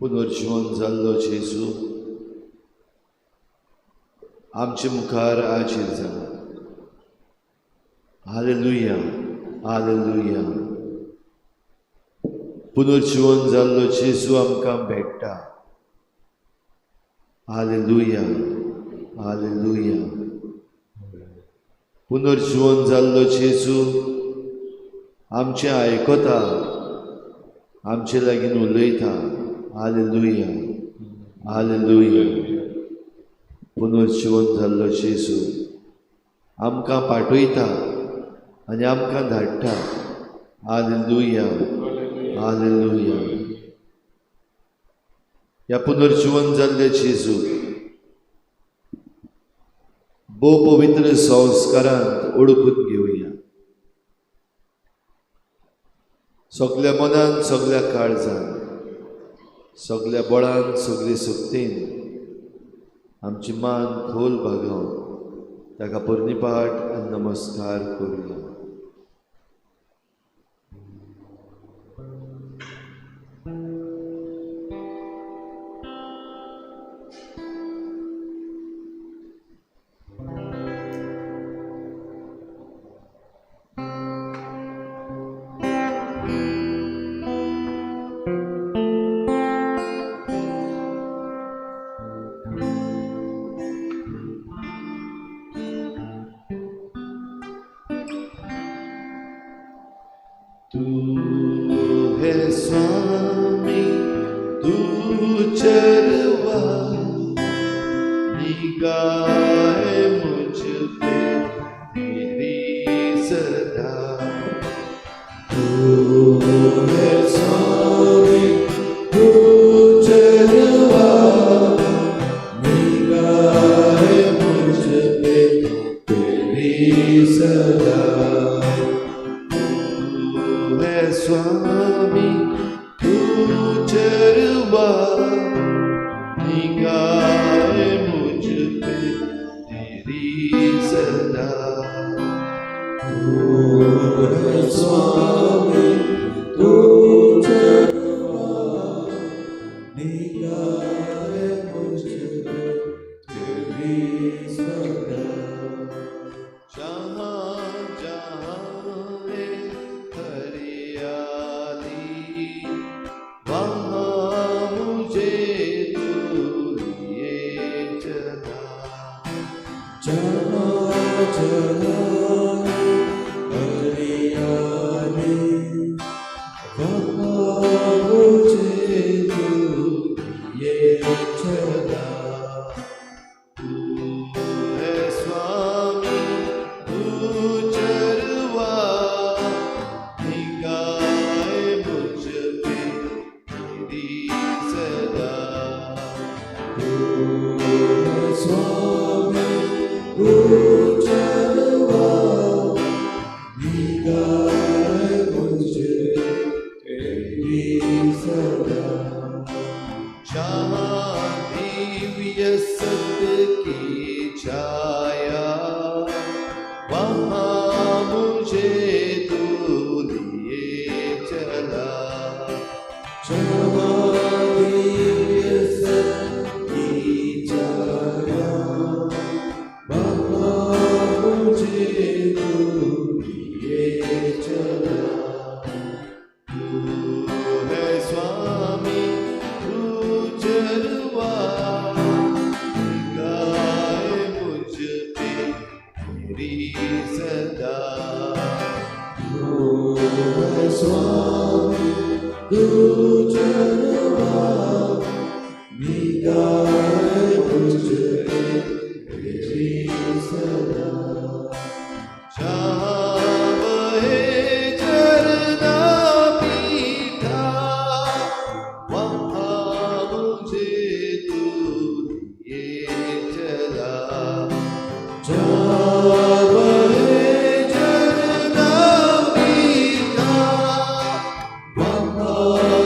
पुनर्जीवन जाल्लो जेजू आमचे मुखार आजीर जाला. Hallelujah, hallelujah. पुनर्जीवन जाल्लो जेजू आमकां भेटता. Hallelujah, hallelujah. पुनर्जीवन जाल्लो जेजू आमचें आयकता, आमचे लागीं उलयता. Hallelujah, hallelujah. पुनर्जीवन जाल्लो जेजू आमकां पाठयता आनी आमकां धाडटा. Hallelujah, hallelujah. ह्या पुनर्जीवन जाल्ले जेजू भोव पवित्र संस्कारांत ओळखून घेवया. सगळ्या मनान, सगळ्या काळजान, सगळ्या बळान, सगळे शक्तीन आमची मान खोल भागावन ताका परनिपाट आनी नमस्कार करूया. तू है स्वामी, तू चरवा, निगाह मुझ पे तेरी सदा. तू है स्वामी, तू चरवा, निगाह मुझ पे तेरी सदा. स्वामी तू चरवा, निगाह मुझ पे तेरी सदा. तू है स्वामी, तू चरवा, निगाह मुझ पे तेरी सदा. जहाँ जहाँ वहाँ मुझे तू लिए चला. जहाँ जहाँ हरियाली, वहाँ मुझे तू लिए चला. तू है स्वामी, तू चरवा, जहाँ दिव्य सत्य की छाया, वहाँ मुझे तू लिए चला. जहाँ दिव्य सत्य की छाया, वहाँ मुझे तू लिए चला. तू है स्वामी, चरवा, निगाह मुझ पे तेरी सदा. तू है स्वामी, तू चरवा, निगाह मुझ पे तेरी सदा. जहाँ बहे झरना मीठा, वहाँ मुझे तू लिए चला. जहाँ बहे झरना मीठा, वहाँ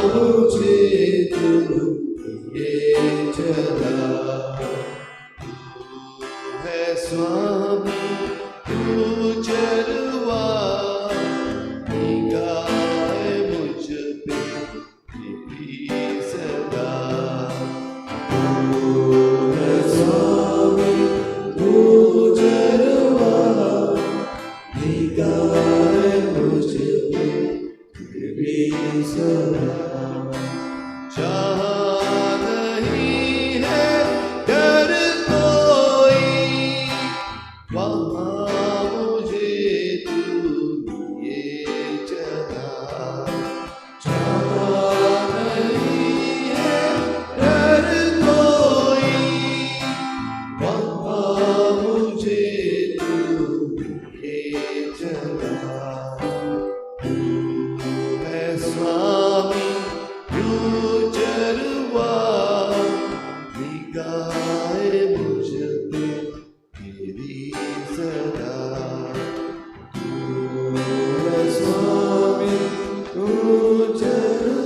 निगाह मुझ पे तेरी सदा जहाँ नहीं है डर कोई वहाँ मुझे तू ये चला जहाँ नहीं है डर कोई वहाँ मुझे तू ये चला तू है स्वामी चरवा निगाह मुझ पे तेरी सदा तू है स्वामी तू चरवा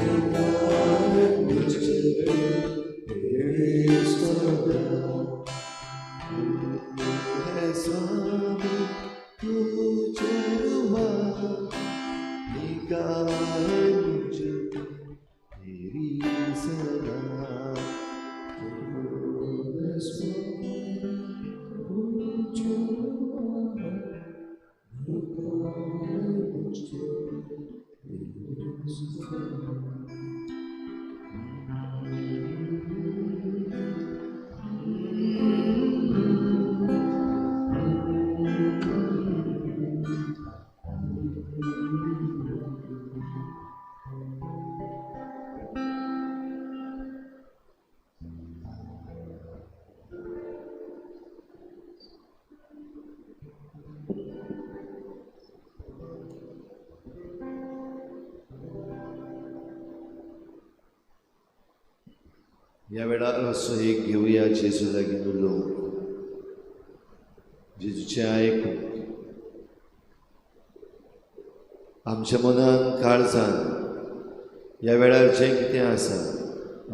निगाह मुझ पे तेरी सदा तू है स्वामी तू चरवा निगाह मुझ पे तेरी सदा तू है स्वामी तू चरवा निगाह मुझ पे तेरी सदा या वेळार असो एक घेऊया जेजू लागीं उलोवंक जेजूचें आयकून आमच्या मनान काळजान ह्या वेळार जें कितें आसा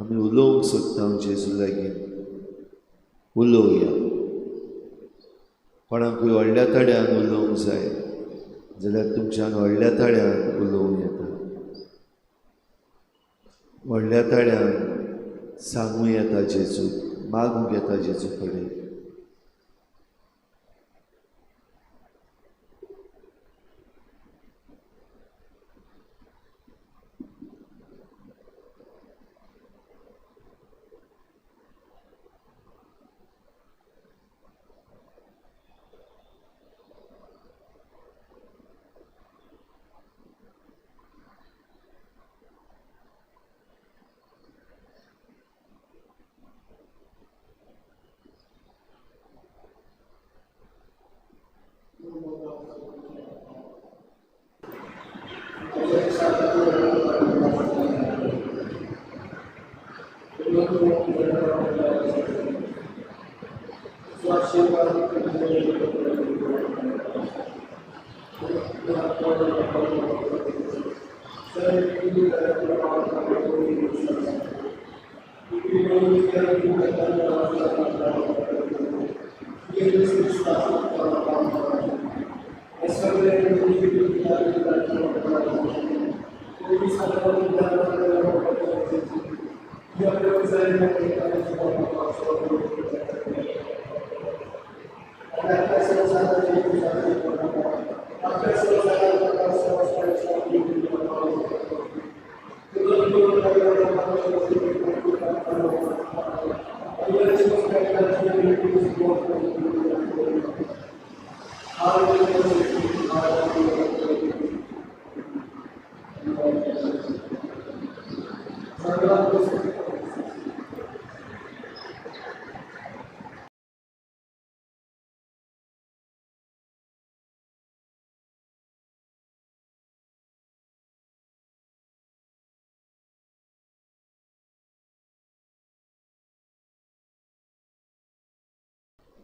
आमी उलोवंक सोदता जेजू लागीं उलोवया कोणाकूय व्हडल्या तड्यान उलोवंक जाय जाल्यार तुमच्यान व्हडल्या तड्यान उलोवं येता व्हडल्या तड्यान सांगूं येता जेजू मागूंक येता जेजू कडेन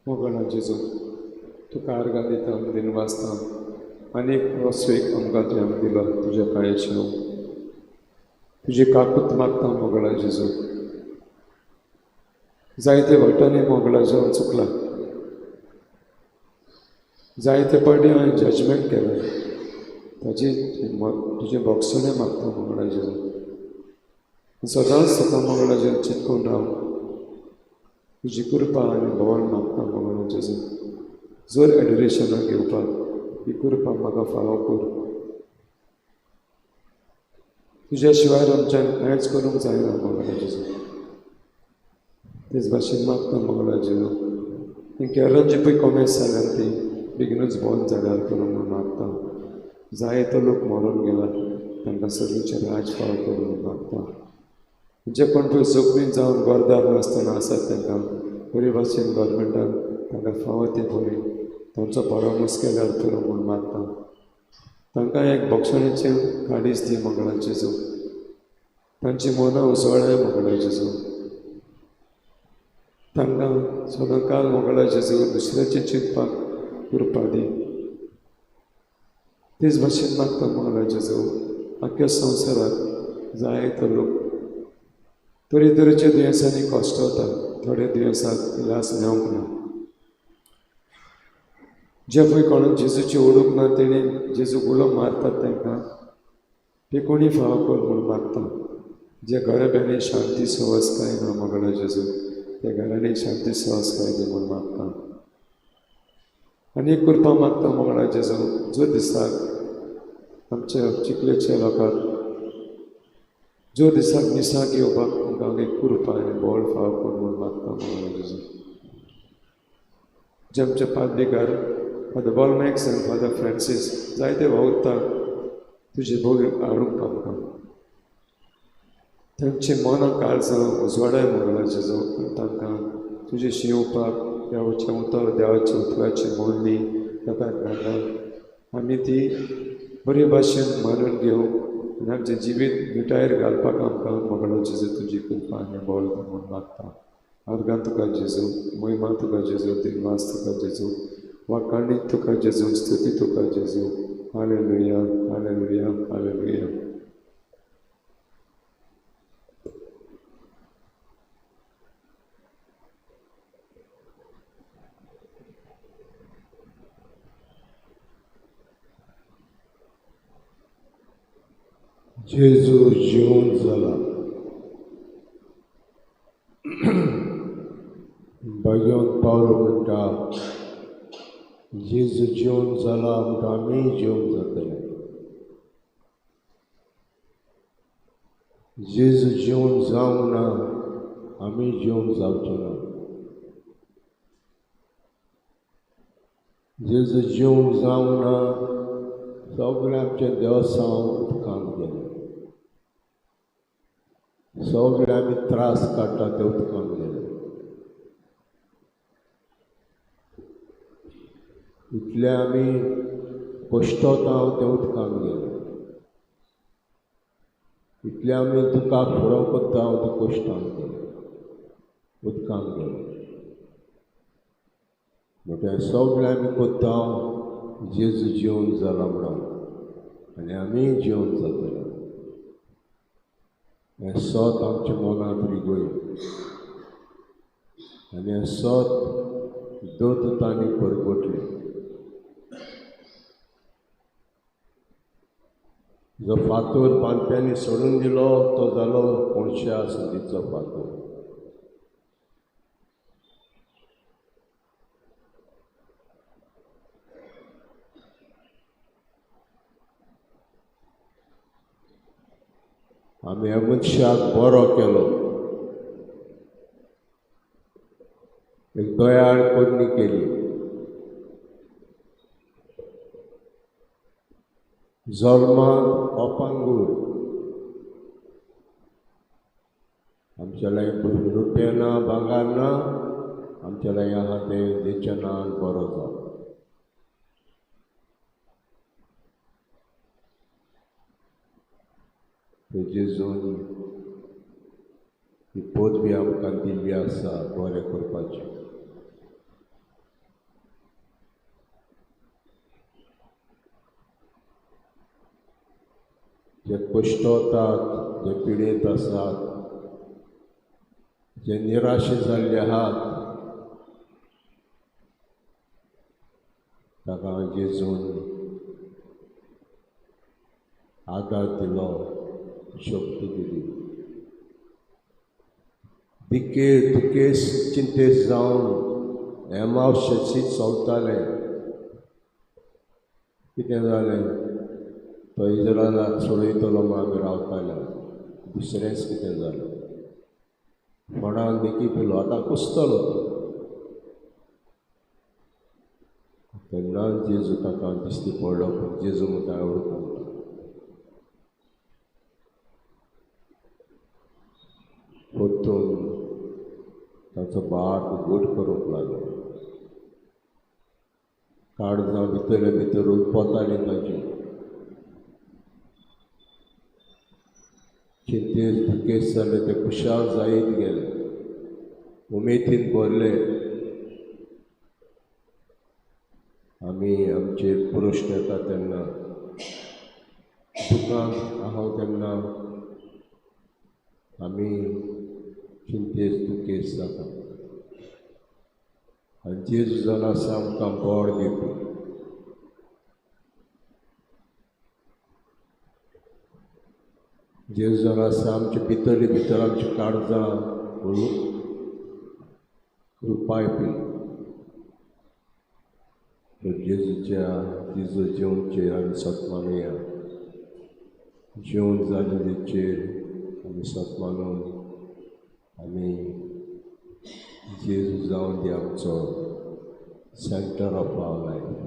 मोगला जेजू तुका आर्गां दिता दिन वाचता आनीक रस्वेक आमकां तुवें दिलो तुज्या पांयाची तुजी काकूत मागता मोगला जेजू जायते वाटांनी मोगला जेवण चुकला जायते पावटी हांवें जजमेंट केलें ताजी तुजे भोगसणे मागता मोगला जेजू सदांच तुका मोगला जेवण चिंतून राव तुजी कृपा आनी भोवण मागता मोगला जेजू जोर एडोरेशनाक घेवपाक ही कृपा म्हाका फावो कर. तुज्या शिवाय आमच्यान कांयच करूंक जायना मंगळा जेजू. तेच भाशेन मागता मंगळा जेजू. तेंके अरंज पळय कॉमेस जाल्यार ती बेगीनूच बंद जाल्यार करूंक म्हूण मागता. जायतो लोक मरून गेला, तांकां सगळींचे राज फाव करून मागता. जे कोण पळय जखमी जावन गरदार नासतना आसात तांकां बरे भाशेन गव्हर्मेंटान तांकां फावो ती बरी तांचो बरो मुस्केल्यार करूंक म्हूण मागता. तांकां एक भोगसणेचें काडीस दी मंगळा जेजू. तांची मनां उसळाय मंगळा जेजू. तांकां सदांकाळ मंगळा जेजू दुसऱ्याचें चिंतपाक कृपा दी. तेच भाशेन मागता मंगळा जेजू. आख्या संवसाराक जायतो लोक तरेतरेच्या दुयेंसांनी कश्टवता. थोडे दुयेंसाक इलाज मेळोंक ना. जे पळय कोणाक जेजूची ओळख ना तेणी जेजू गुळो मारतात तांकां ते कोणी फावो कर म्हूण मागता. जे घराब्यांनी शांती सुवासकाय ना मंगळा जेजू त्या घरांनी शांती सुवासकाय दी म्हूण मागता. आनी एक कृपा मागता मंगळा जेजू. जो दिसाक आमच्या चिखलेच्या लोकांक जो दिसाक मिसाक येवपाक तुमकां एक कृपा आनी बोळ फावो कर म्हूण मागता मंगळा जेजू. जे आमचे पाद्रीकार फादर बॉलमॅक्स आनी फादर फ्रांसीस जायते वावुरता तुजे भोग हाडूंक आमकां. तांची मनां काळजां उजवाडाय मंगळा जेजू. तांकां तुजे शिवपाक देवाचें उतर देवाच्या उतराची मोडणी ताका घाला. आमी ती बरे भाशेन मानून घेवंक आनी आमचें जिवीत मिटायेर घालपाक आमकां मंगळा जेजू तुजी कृपा आनी बोळ दी म्हूण मागता. आर्गां तुका जेजू, महिमा तुका जेजू, दिनवास तुका जेजू, वाखाणी तुका जेजू, स्तुती तुका जेजू. Hallelujah, hallelujah, hallelujah. जेजू जिवंत जाला. भगवंत पावलो म्हणटा जेजू जिवंत जाला म्हणटा आमी जिवंत जातले. जेजू जिवंत जावंक ना आमी जिवंत जावचे ना. जेजू जिवंत जावंक ना सगळे आमचे देवसांव उदकांत गेले. सगळे आमी त्रास काडटा ते उदकांत गेले. इतले आमी कश्टता ते उदकांत गेले. इतले आमी दुखाक फुडो करता ते कश्टांत गेले, उदकांत गेले. बट हें सगळें आमी करता जेजू जिवंत जाला म्हणून आनी आमी जिवंत जातले. हें सत आमच्या मनांत रिगोय आनी हें सत दोतोतांनी परगटलें. जो फातर बांदप्यांनी सोडून दिलो तो जालो कोणश्या संदीचो फातर. आमी ह्या मनशाक बरो केलो. एक दयाळ कोडणी केली. जल्मांत अपांगूळ आमच्या लागी रुपये ना भांगार ना आमच्या लागी आहा तें देच्या नांवान बरो जालो. जेजून ही पदवी आमकां दिल्ली आसा बरें करपाची. जे कश्टवतात, जे पिडेत आसात, जे निराशे जाल्ले आहात ताका जेजून आदार दिलो, शक्ती दिली. दुखेस चिंतेस जावन एमावशेची चलताले कितें जालें तो इस्रायलाक सोडयतलो म्हूण आमी रावताले दुसरेंच कितें जालें फोंडावन देखी पेलो आतां कुसतलो तो तेन्ना जेजू ताका दिश्टी पडलो पूण जेजू म्हणटा ओळखूंक परतून ताचो बाट गोट करूंक लागलो काळजां भितर भितर पोताली ताची चिंतेस दुखेस जाले ते खुशाल जायत गेले उमेदीन भरले आमी आमचे प्रश्न येता तेन्ना दुखांत आहां तेन्ना आमी चिंतेस दुखेस जाता आनी जेजू जाला आसा आमकां बोड दिवपी जेजू जाला आसा आमचे भितरले भितर आमच्या काळजां रुपायपी जेजूच्या तिजो जेवणचेर आमी सतमानया जेवण जालेचेर आमी सतमानून आमी जेजू जावन दी आमचो centre of our life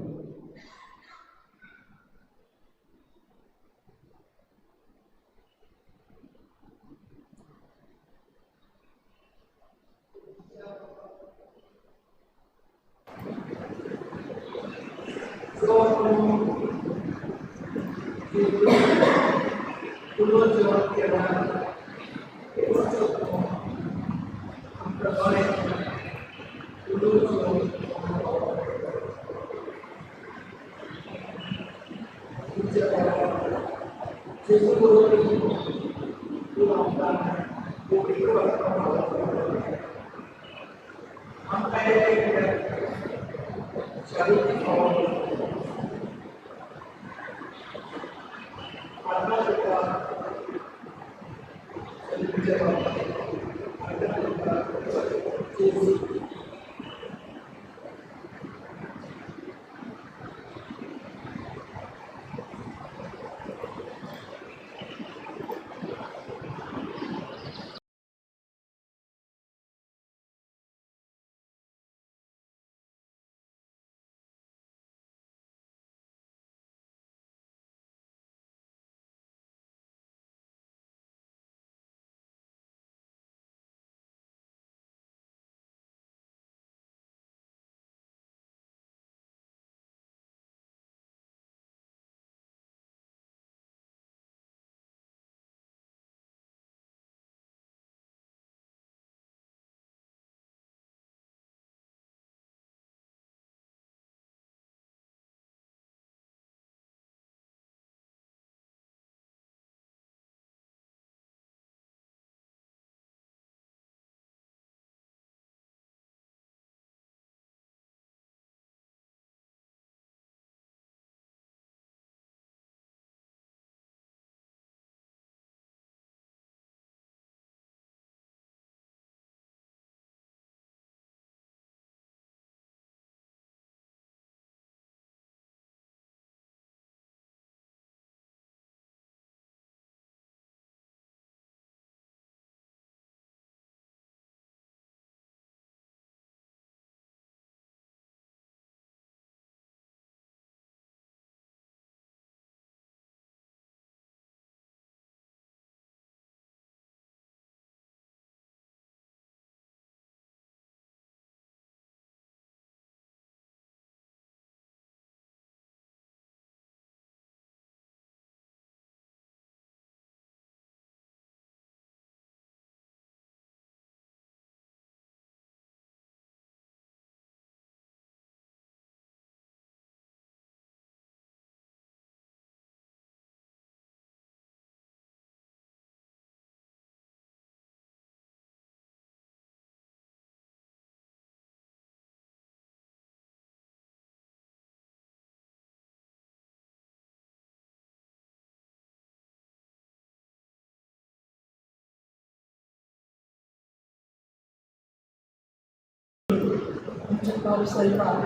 untuk observar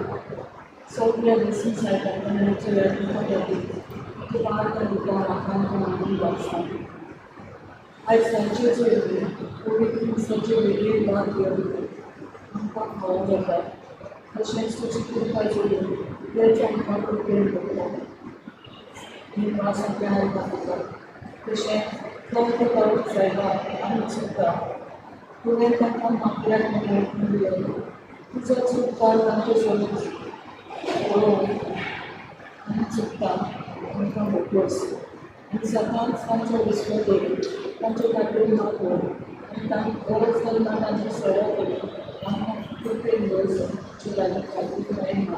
sobre a decisão da penetração do poder que marca o coração com a ligação. Ai, Santo Jesus, o que Santo Jesus lá deu, um pouco de fé. A gente te faz o Deus é um pouco de tempo. E nós sempre a vida. A gente não pode observar a nossa Mereka akan makin menjadi ciptaan dan Jesus. Oh, ciptaan mereka bagus. Misalkan sangat seperti sangat kaki mampu tentang orang selama di sekolah ini, anak putri dosa sudah dikasih mereka.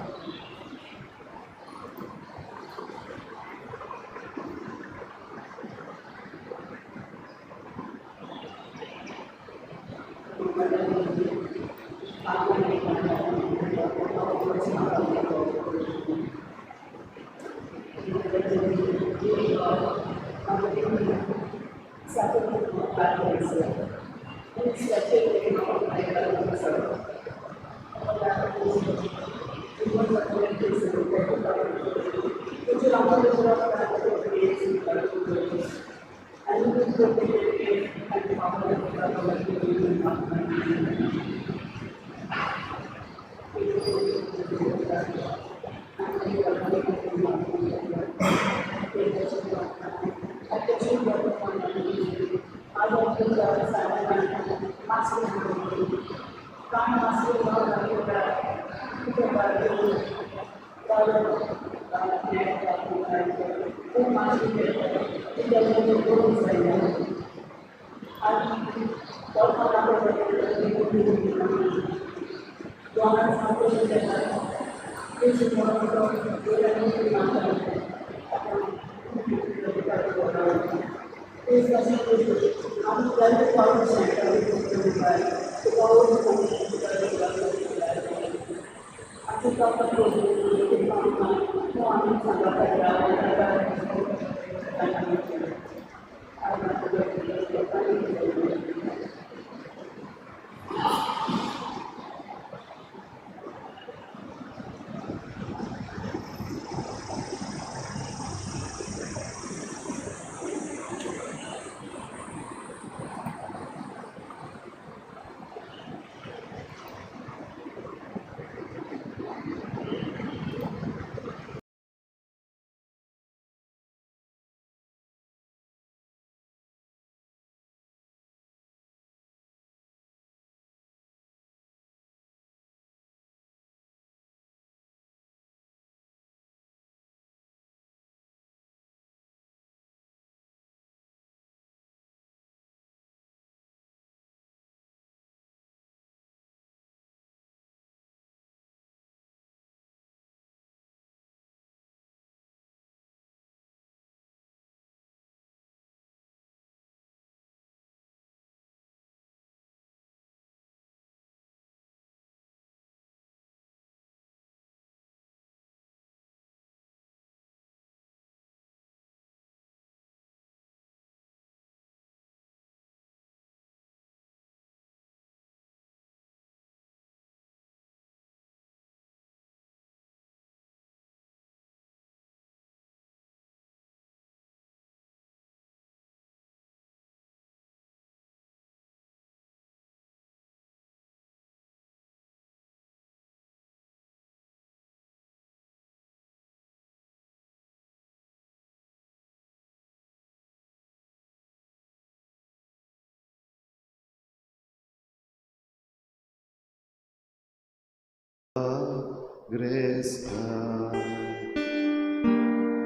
Crezca,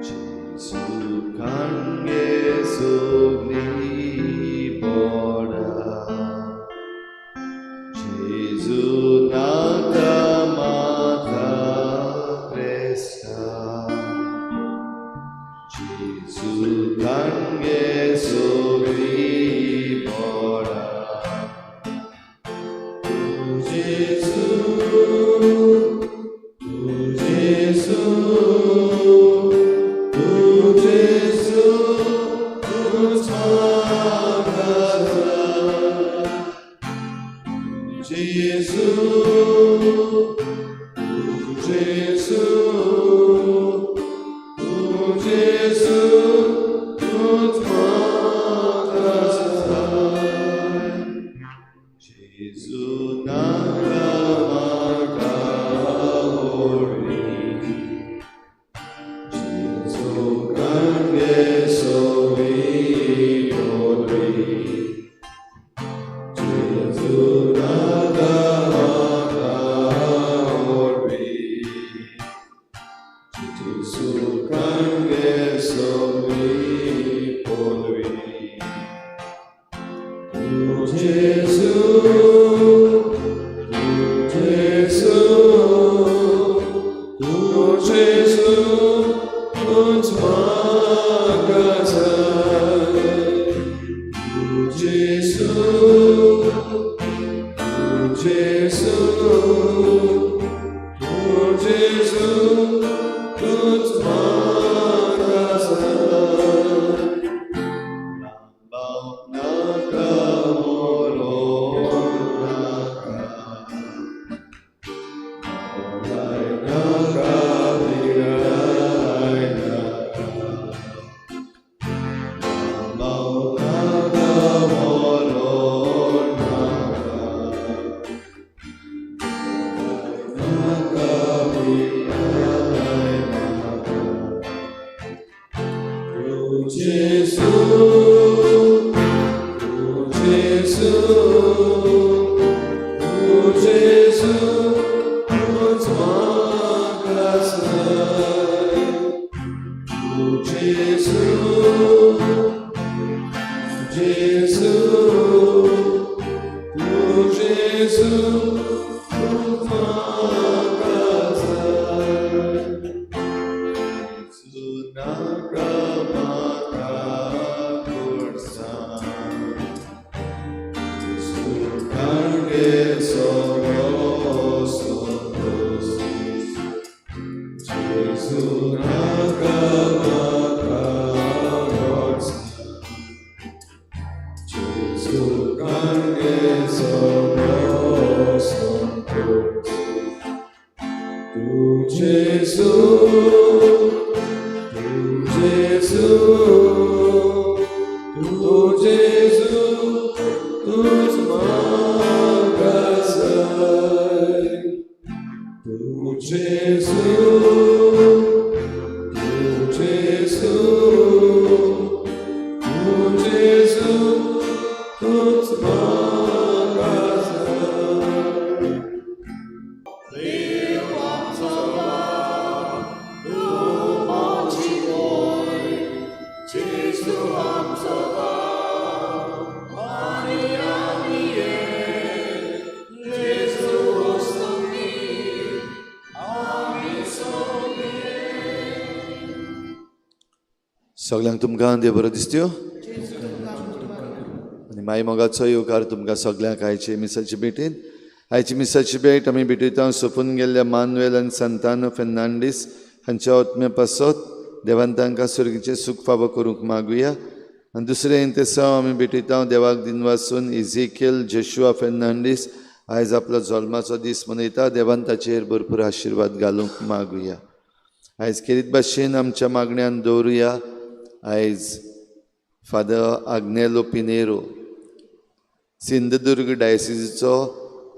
Jesus cangue sugli bora, Jesus nata mata crezca, Jesus cangue sugli bora, Jesus, Jesu kange somi polvi. Tu Jesu, tu Jesu, tu'ch magazai. Tu Jesu, tu'ch magazai. सगळ्यांक तुमकां देव बरो दिसत्यो आनी माई मोगाचो येवकार तुमकां सगळ्यांक आयचे मिसाची भेटीन. आयची मिसाची भेट आमी भेटयता सोंपून गेल्ल्या मानुएल आनी सांतानो फेर्नांडीस हांच्या आत्मे पासत देवान तांकां सुर्गीचें सूख फावो करूंक मागुया. आनी दुसरें इंतेसांव आमी भेटयता देवाक दिन वाचून इझेकियल जोशुआ फेर्नांडीस आयज आपलो जल्माचो दीस मनयता. देवान ताचेर भरपूर आशिर्वाद घालूंक मागुया. आयज खेरीत भाशेन आमच्या मागण्यांत दवरुया. आयज फादर आग्नेलो पिनेरो सिंधुदुर्ग डायसिसीचो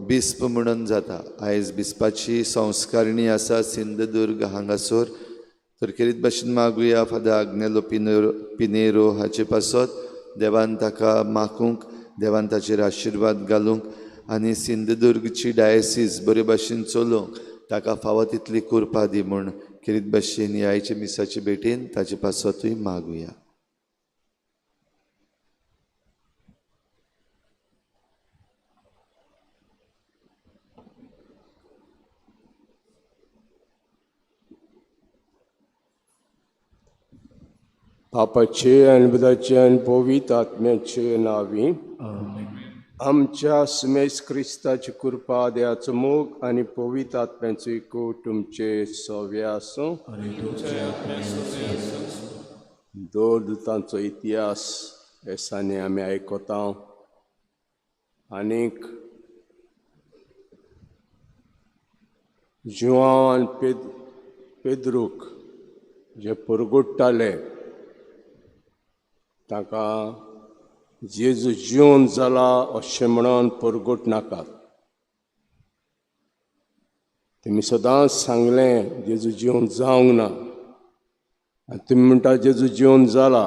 बिस्प म्हणून जाता. आयज बिस्पाची संस्कारणी आसा सिंधुदुर्ग हांगासर. तर खेरीत भाशेन मागुया फादर आग्नेलो पिनेरो हाचे पासत देवान ताका मागूंक, देवान ताचेर आशिर्वाद घालूंक आनी सिंधुदुर्गची डायसीस बरे भाशेन चलोवंक ताका फावो तितली कृपा दी म्हूण खेरीत भाशेन ह्या आयचे मिसाचे भेटेन ताचे पासतूय मागुया. बापाचे आनी पुताचे आनी पवित्र आत्म्याचे नांवी आमच्या सुमेस क्रिस्ताची कृपा देवाचो मोग आनी पवित्र आत्म्याचो एकू तुमचे सव्या आसूं. दोन दुतांचो इतिहास हे दिसांनी आमी आयकता. आनीक जुआंव आनी पेद्रूक जे परगुट्टाले ताका जेजू जिवन जाला अशें म्हणून परगट नाकात. तेमी सदांच सांगलें जेजू जिवन जावंक ना. आनी तुमी म्हणटा जेजू जिवन जाला,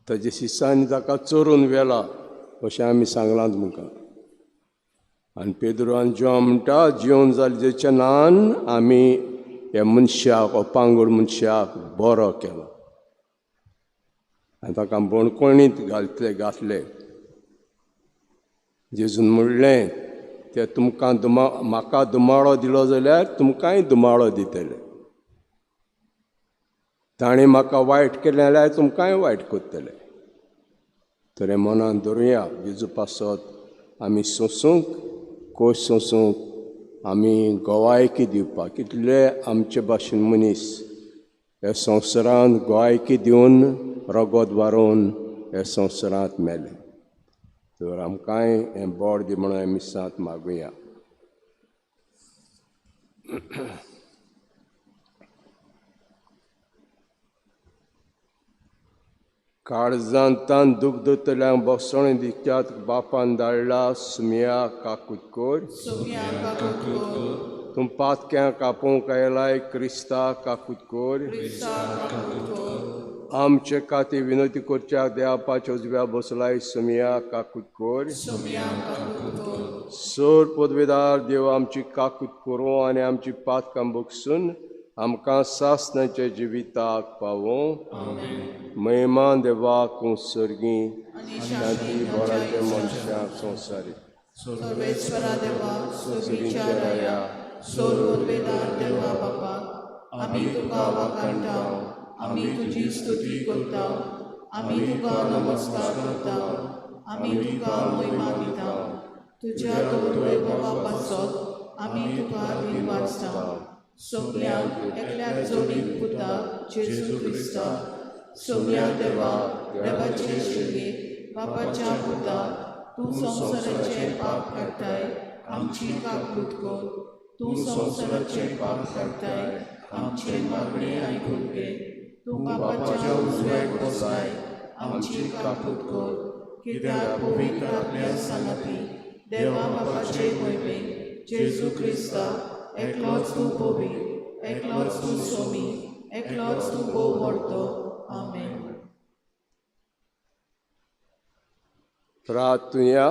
ताजे शिसांनी ताका चोरून व्हेला अशें आमी सांगलां तुमकां. आनी पेद्रू आनी जुआंव म्हणटा जिवन जालें जेच्या नान आमी ह्या मनशाक अपांगड मनशाक बरो केलो आनी ताका बोणकोणींत घातले जेजून म्हणलें ते तुमकां म्हाका दुमाळो दिलो जाल्यार तुमकांय दुमाळो दितले, ताणें म्हाका वायट केलें जाल्यार तुमकांय वायट करतले. तर हें मनान धरुया, जेजू पासत आमी सोंसूंक खोस सोंसूंक आमी गोवायकी दिवपाक. कितले आमचे भाशेन मनीस ह्या संवसारांत गोवायकी दिवन रगत वारोवन ह्या संवसारांत मेले. तर आमकांय हें बोड दी म्हणून आमी साथ मागुया. काळजांतान दूख दोतल्यांक बसोण दित्यात बापान धाडला सुमिया काकूटकोर. तुम पातक्यां कापूंक आयलाय क्रिस्ता काकूटकोर. आमचे खातीर विनोदी करच्याक देवापाच्या उजव्या बसलाय सुमिया काकूटकोर. सोर पदवेदार देव आमची काकूट करूं आनी आमची पातकां बगसून आमकां सासणाच्या जिविताक पावों. महिमान देवाक सर्गी शांती बळाच्या मनशाक संवसारी. सर्वेश्वरा देवा सोबीच्या राया सोर पदवेदार देवा बापाक आमी तुका वाखाणटाव, आमी तुजी स्तुती करताव, आमी तुका नमस्कार करताव, आमी तुका महिमा दिताव. तुज्या दोन वैभवा पासत आमी तुका दिन वाचताव. सगळ्यांक एकल्याक जोडीक पुताक जेजू क्रिस्ता. सोम्या देवा देवाचे शिगे बापाच्या पुता, तूं संवसाराचे पाप काडटाय आमची काकूट कर. तूं संवसाराचे पाप काडटाय आमचे मागणे आयकून घे. तूं बापाच्या उजव्याक बसलाय आमची काकूट कर. कित्याक पवित्र आपल्या सांगाती देवा बापाचे महिमेक जेजू क्रिस्ता एकलोच तूं पवित्र, एकलोच तूं सोमी, एकलोच तूं भोव व्हरतो. आमेन. प्रार्थुया.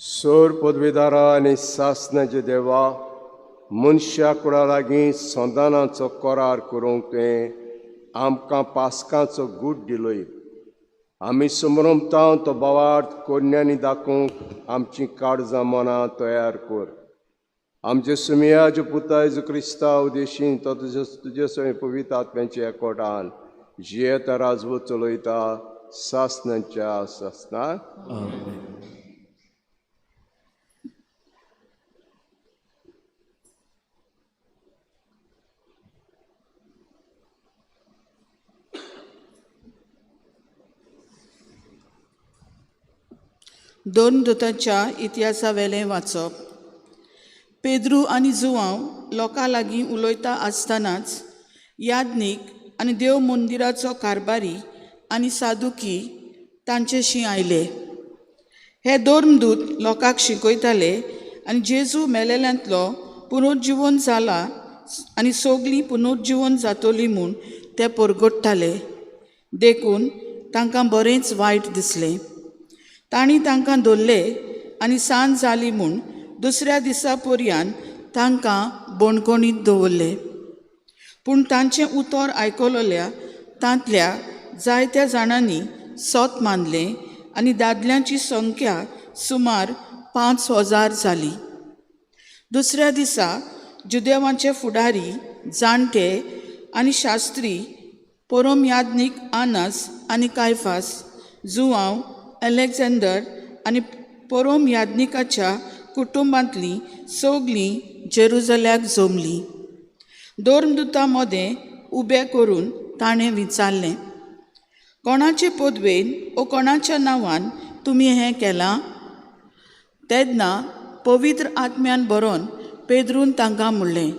सोर पदवेदारा आनी सासणाचे देवा, मनशा कुळा लागीं संदानाचो करार करूंक तुवें आमकां पास्कांचो गूट दिलोय. आमी समरमतां तो बोवाळ कोन्यांनी दाखोवंक आमची काळजां मनां तयार कर. आमचे सुमियाचे पुता जेजू क्रिस्ता उदेशीन तो तुजे सगळे पवित्र आत्म्याच्या एकवटान जियेता राजवो चलयता सासणांच्या सासणाक. दोन दुतांच्या इतिहासा वेलें वाचप. पेद्रू आनी जुवांव लोकां लागीं उलयता आसतनाच याज्ञीक आनी देव मंदिराचो कारबारी आनी सादुकी तांचेशी आयले. हे दोन दूत लोकांक शिकयताले आनी जेजू मेलेल्यांतलो पुनरुज्जीवन जाला आनी सगळीं पुनरुज्जीवन जातली म्हूण ते परगट्टाले. देखून तांकां बरेंच वायट दिसलें. तांणी तांकां धरले आनी सांज जाली म्हूण दुसऱ्या दिसा पर्यान तांकां बोणकोणींत दवरले. पूण तांचें उतर आयकलोल्या तांतल्या जायत्या जाणांनी सोत मानलें आनी दादल्यांची संख्या सुमार 5,000 जाली. दुसऱ्या दिसा जुदेवांचे फुडारी, जाणटे आनी शास्त्री, परम याज्ञीक आनास आनी कायफास, जुवांव अलेक्झांडर आनी परम याज्ञिकाच्या कुटुंबांतलीं सगळीं जेरुसल्याक जमलीं. दोन दुतां मदें उबें करून ताणें विचारलें, कोणाचे पदवेन ओ कोणाच्या नांवान तुमी हें केलां? तेन्ना पवित्र आत्म्यान बरोवन पेद्रून तांकां म्हणलें,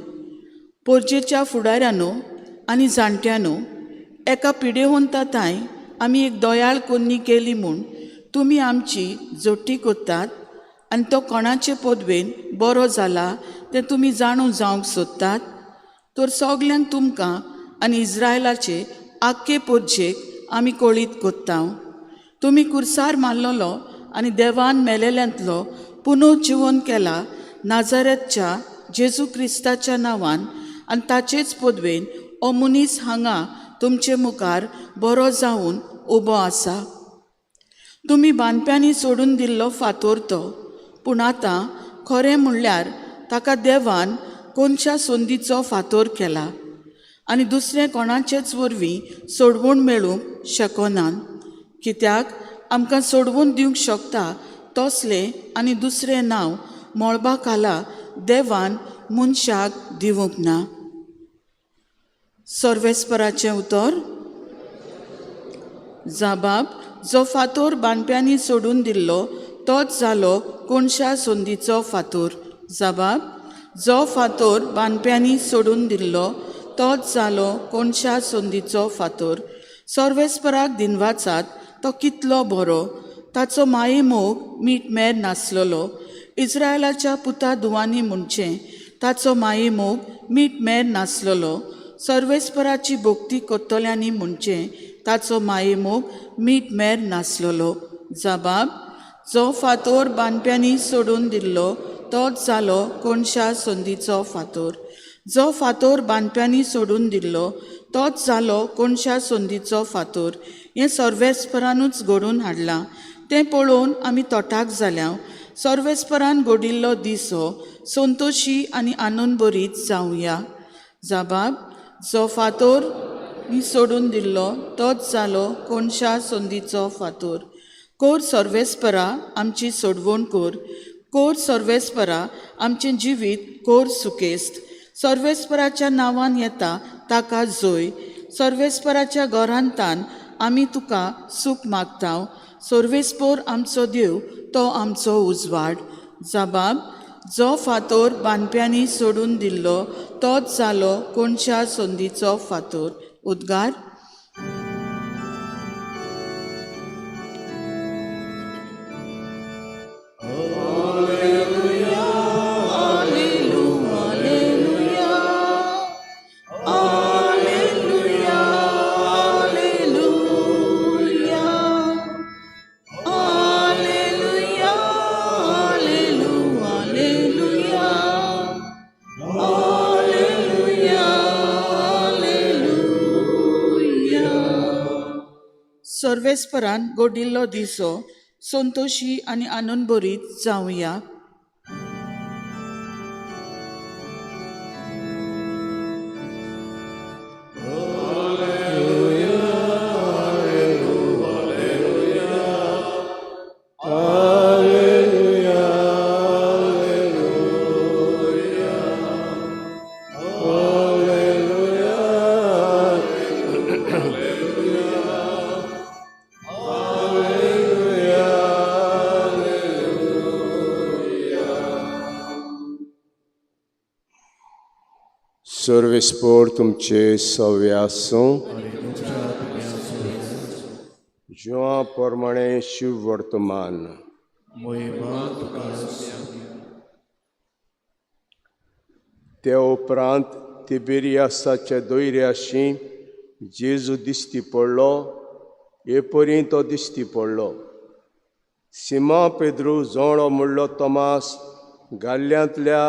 पोरजेच्या फुडाऱ्यानो आनी जाणट्यानो, एका पिडेवंताताय आमी एक दोयाळ कोन्नी केली म्हूण तुमी आमची जोडटी कोत्तात आनी तो कोणाचे पदवेन बरो जाला तें तुमी जाणून जावंक सोदतात. तर सगल्यांक तुमकां आनी इस्रायलाचे आख्खे पोरजेक आमी कळीत कोत्ता. तुमी कुर्सार मारलेलो आनी देवान मेलेल्यांतलो पुनरुज्जीवन केला नाझारेतच्या जेजू क्रिस्ताच्या नांवान आनी ताचेच पदवेन हो मनीस हांगा तुमचे मुखार बरो जावन उबो आसा. तुमी बांदप्यांनी सोडून दिल्लो फातोर तो, पूण आतां खरें म्हणल्यार ताका देवान कोणच्या संदीचो फातोर केला आनी दुसरें कोणाचेच वरवीं सोडवून मेळूंक शकनात. कित्याक आमकां सोडवून दिवंक शकता तसलें आनी दुसरें नांव मोळबा खाला देवान मनशाक दिवंक ना. सर्वेस्पराचें उतर. जाबाब, जो फातोर बांदप्यांनी सोडून दिल्लो तोच जालो कोणशा संदीचो फातोर. जाबाब, जो फातोर बांदप्यांनी सोडून दिल्लो तोच जालो कोणशा संदीचो फातोर. सर्वेस्पराक दिनवाचात तो कितलो बरो, ताचो माये मोग मीठ मेर नासलेलो. इस्रायलाच्या पुता दुवांनी म्हणचें ताचो माये मोग मीठ मेर नासलेलो. सर्वेस्पराची भोक्ती कोत्तल्यांनी म्हणचें ताचो माये मोग मीठ मेर नासलेलो. जाबाब, जो फातोर बांदप्यांनी सोडून दिल्लो तोच जालो कोणशा संदीचो फातोर. जो फातोर बांदप्यांनी सोडून दिल्लो तोच जालो कोणशा संदीचो फातोर. हें सर्वेस्परानूच घडोवन हाडलां. तें पळोवन आमी तोटाक जाल्या. सर्वेस्परान घडिल्लो दीस हो संतोशी आनी आनंदभरीत जावया. जाबाब, जो फातोर सोडून दिल्लो तोच जालो कोणशा संदीचो फातोर. कोर सर्वेस्परा आमची सोडवण कोर. कोर सर्वेस्परा आमचें जिवीत कोर सुकेस्त. सर्वेस्पराच्या नांवान येता ताका जोय. सर्वेस्पराच्या घरांतान आमी तुका सूख मागता. सर्वेस्पोर आमचो देव तो आमचो उजवाड. जाबाब, जो फातोर बांदप्यांनी सोडून दिल्लो तोच जालो कोणशा संदीचो फातोर. उद्गार. सर्वेस्परान घडिल्लो दीस हो संतोशी आनी आनंदभरीत जावया. सर्वेस्पोर तुमचे सव्वे आसूं. जिवा प्रमाणे शिव वर्तमान. ते उपरांत तिबेरियासाच्या दोयऱ्याशी जेजू दिश्टी पडलो. एपरी तो दिश्टी पडलो. सिमा पेद्रू जोडो म्हणलो तोमास, गाल्ल्यांतल्या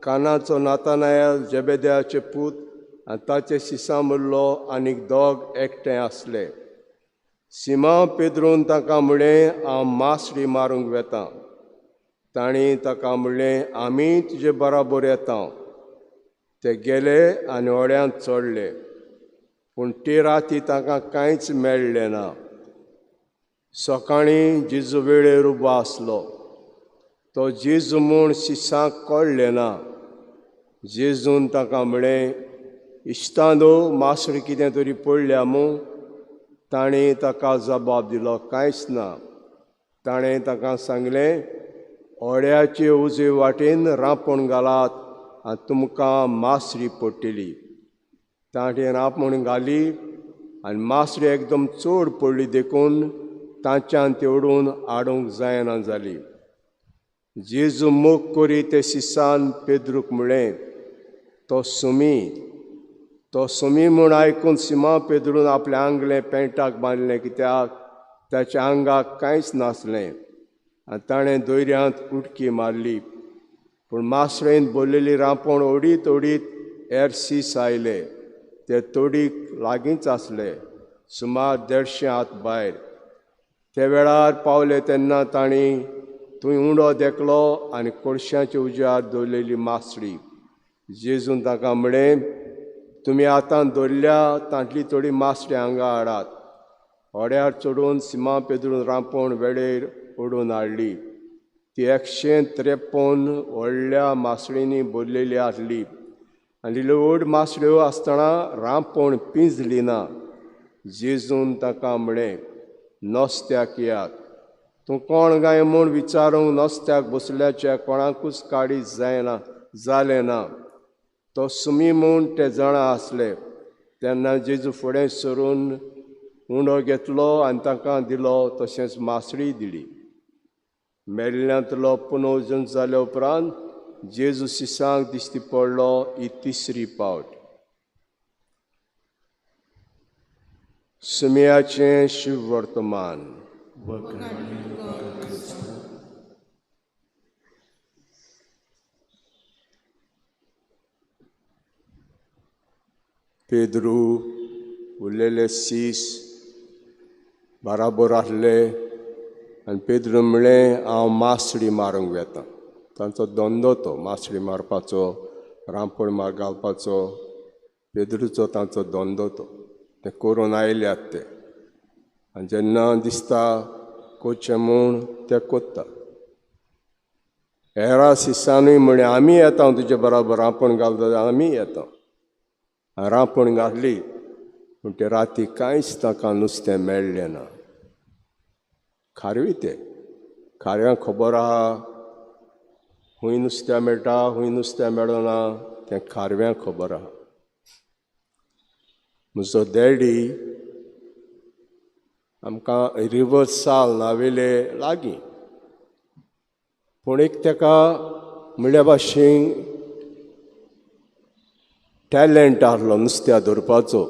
कानाचो नातानायल जेबेद्याचे पूत आनी ताचे शिसा म्हणलो आनीक दोग एकठांय आसले. सिमा पेद्रून ताका म्हणलें, हांव मासडी मारूंक वेतां. तांणी ताका म्हणलें, आमी तुजे बराबर येता. ते गेले आनी होड्यांत चडले, पूण ती राती तांकां कांयच मेळ्ळें ना. सकाळीं जेजू वेळेर उबो आसलो. तो जेजू म्हूण शिसांक कळ्ळें ना. जेजून ताका म्हणलें, इश्तांदो, मासडी कितें तरी पडल्या मूं? ताणें ताका जबाब दिलो, कांयच ना. ताणें ताका सांगलें, होड्याचे उजवे वाटेन रांपोण घालात आनी तुमकां मासडी पडटली. ताणें रांपोण घाली आनी मासडी एकदम चड पडली देखून तांच्यान तेवडून हाडूंक जायना जाली. जेजू मोग करी ते शिसान पेद्रूक म्हणलें, तो सुमी म्हूण आयकून सिमा पेद्रून आपलें आंगलें पेंटाक बांदलें, कित्याक ताच्या आंगाक कांयच नासलें. आनी ताणें दोयऱ्यांत उडकी मारली. पूण मासळेंत भरलेली रांपोण ओडीत ओडीत शीस आयले. ते तोडीक लागींच आसले, सुमार 150 हात भायर. ते वेळार पावले तेन्ना तांणी थंय उंडो देखलो आनी कोळशांचे उज्यार दवरलेली मासळी. जेजून ताका म्हळें, तुमी आतां दवरल्या तांतली थोडी मासळी हांगा हाडात. होड्यार चडोवन सिमा पेदरून रांपोण वेळेर ओडून हाडली. ती 153 व्हडल्या मासळींनी भरलेली आसली. आनी व्हड मासळ्यो आसतना रांपोण पिंजली ना. जेजून ताका म्हळें, नुस्त्याक यात. तूं कोण काय म्हूण विचारूंक नुस्त्याक बसल्याच्या कोणाकूच काडीत जालें ना. तो सुमी म्हूण ते जाणा आसले. तेन्ना जेजू फुडें सरून उंडो घेतलो आनी ताका दिलो, तशेंच मासळी दिली. मेल्ल्यांतलो पुनर्जन जाल्या उपरांत जेजू शिसांक दिश्टी पडलो ही 3री फावट. सुमयाचें शुभ वर्तमान. पेद्रू उरलेले शीस बराबर आसले आनी पेद्रू म्हणलें, हांव मासळी मारूंक वेतां. तांचो धंदो तो मासळी मारपाचो, रांपोण घालपाचो. पेद्रूचो तांचो धंदो तो. ते करून आयल्यात ते. आनी जेन्ना दिसता कोचें म्हूण ते कोत्ता. हेरा शिसांनूय म्हळें, आमी येता तुजे बराबर रांपोण घालता, आमी येता. रांपोण घातली, पूण ते राती कांयच ताका नुस्तें मेळ्ळें ना. खारवी ते खारव्यांक खबर आहा, खूंय नुस्तें मेळटा, खूंय नुस्तें मेळना, तें खारव्यांक खबर आहा. म्हजो डॅडी आमकां रिवर साल नावेले लागीं, पूण एक ताका म्हणल्या भाशेन टॅलंट आहलो नुस्त्या धरपाचो.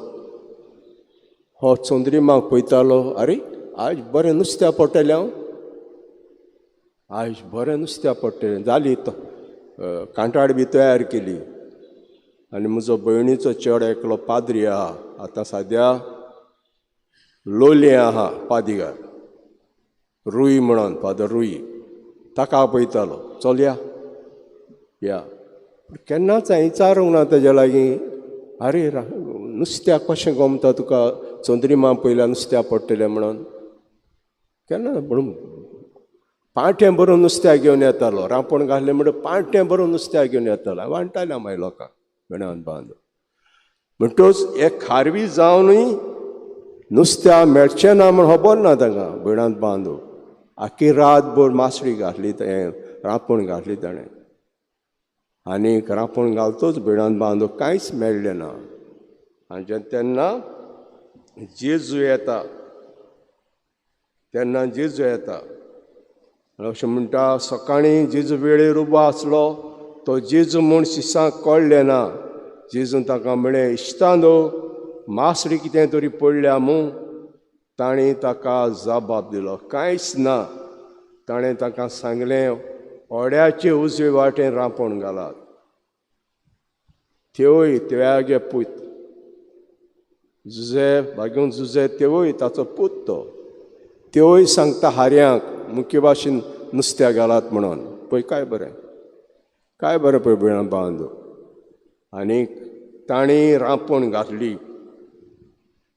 हो चंद्रिमाक पळयतालो, आरे आयज बरें नुस्त्या पडटलें, आयज बरें नुस्त्या पडटलें. जाली तो कांटाळ बी तयार केली. आनी म्हजो भयणीचो चेडो एकलो पाद्री आहा, आतां सद्या लोलयें आहा पादिगार, रुई म्हणून, फादर रुई. ताका पळयतालो, चल या. केन्नाच हांवें विचारूंक ना तेज्या लागीं, आरे नुस्त्याक कशें गमता तुका, चंद्रिमा पयल्या नुस्त्या पडटलें म्हणून. केन्ना म्हणून पांट्यां भरून नुस्त्या घेवन येतालो. रांपोण घातलें म्हणून पांट्यां भरून नुस्त्या घेवन येतालो. हांव वांटालें मागीर लोकांक वेणान बांदून. म्हणटूच एक खारवी जावनूय नुस्त्या मेळचें ना म्हूण खबर ना तांकां भयणांत बांदूं. आख्खी रातभर मासळी घातली, रांपोण घातली ताणें. आनीक रांपोण घालतोच भयणांत बांदूं कांयच मेळ्ळें ना. आनी तेन्ना जेजू येता, अशें म्हणटा, सकाळीं जेजू वेळेर उबो आसलो. तो जेजू म्हूण शिसांक कळ्ळें ना. जेजून ताका म्हळें, इश्तांदो, मासळी कितें तरी पडल्या मूं. ताणें ताका जबाब दिलो, कांयच ना. ताणें ताका सांगलें, ओड्याचे उजवे वाटेन रांपोण घालात. तेवूय तेव्यागे पूत जुझे भाग्यून जुझे, तेवूय ताचो पूत तो. तेवूय सांगता हाऱ्यांक मुख्य भाशेन नुस्त्या घालात म्हणून. पळय काय बरें पळय भयणां बांदू. आनीक ताणीं रांपोण घातली.